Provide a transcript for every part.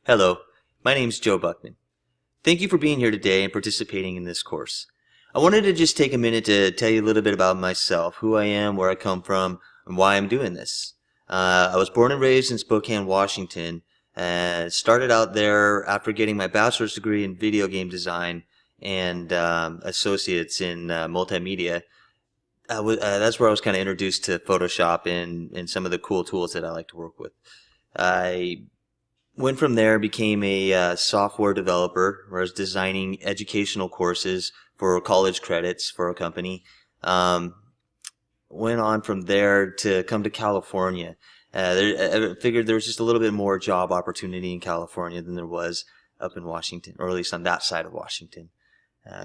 Hello, my name is Joe Buckman. Thank you for being here today and participating in this course. I wanted to just take a minute to tell you a little bit about myself, who I am, where I come from, and why I'm doing this. I was born and raised in Spokane, Washington, and started out there after getting my bachelor's degree in video game design and associates in multimedia. That's where I was kind of introduced to Photoshop and some of the cool tools that I like to work with. I went from there, became a software developer, where I was designing educational courses for college credits for a company. Went on from there to come to California. I figured there was just a little bit more job opportunity in California than there was up in Washington, or at least on that side of Washington.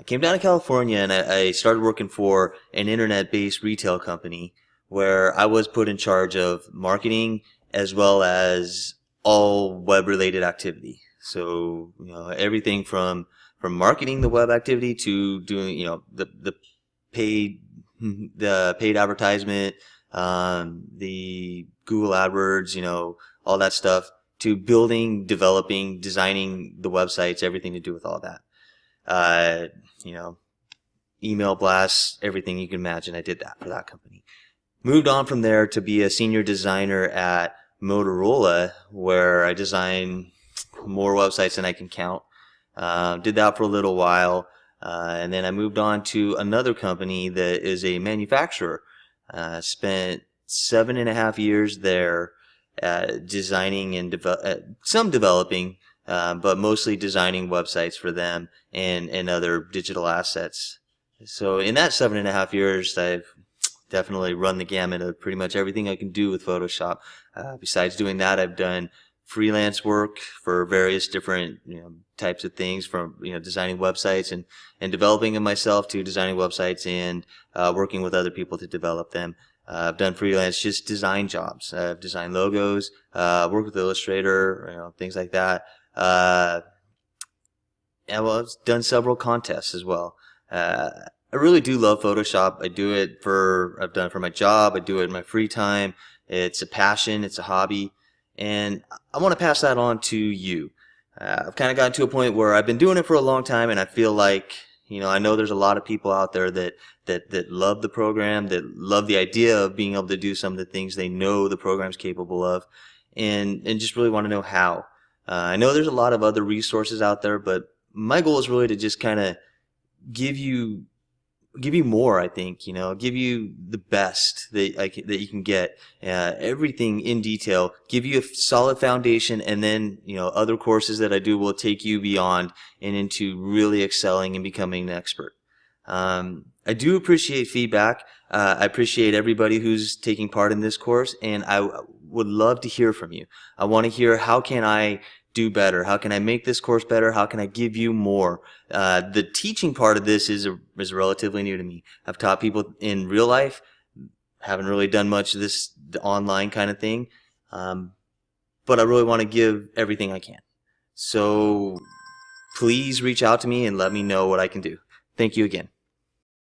Came down to California and I started working for an internet-based retail company where I was put in charge of marketing as well as all web-related activity. So, everything from marketing the web activity to doing, the paid advertisement, the Google AdWords, all that stuff, to building, developing, designing the websites, everything to do with all that. Email blasts, everything you can imagine. I did that for that company. Moved on from there to be a senior designer at Motorola, where I design more websites than I can count. Did that for a little while, and then I moved on to another company that is a manufacturer. Spent 7.5 years there, designing and some developing, but mostly designing websites for them and other digital assets. So in that 7.5 years, I've definitely run the gamut of pretty much everything I can do with Photoshop. Besides doing that, I've done freelance work for various different types of things, from designing websites and developing them myself, to designing websites and working with other people to develop them. I've done freelance just design jobs. I've designed logos, worked with Illustrator, things like that. I've done several contests as well. I really do love Photoshop. I've done it for my job. I do it in my free time. It's a passion. It's a hobby. And I want to pass that on to you. I've kind of gotten to a point where I've been doing it for a long time, and I feel like, I know there's a lot of people out there that love the program, that love the idea of being able to do some of the things they know the program's capable of, and just really want to know how. I know there's a lot of other resources out there, but my goal is really to just kind of give you more, I think, give you the best that you can get, everything in detail, give you a solid foundation, and then, other courses that I do will take you beyond and into really excelling and becoming an expert. I do appreciate feedback. I appreciate everybody who's taking part in this course, and I would love to hear from you. I want to hear, how can I do better? How can I make this course better? How can I give you more? The teaching part of this is relatively new to me. I've taught people in real life, haven't really done much of this online kind of thing, but I really want to give everything I can. So please reach out to me and let me know what I can do. Thank you again.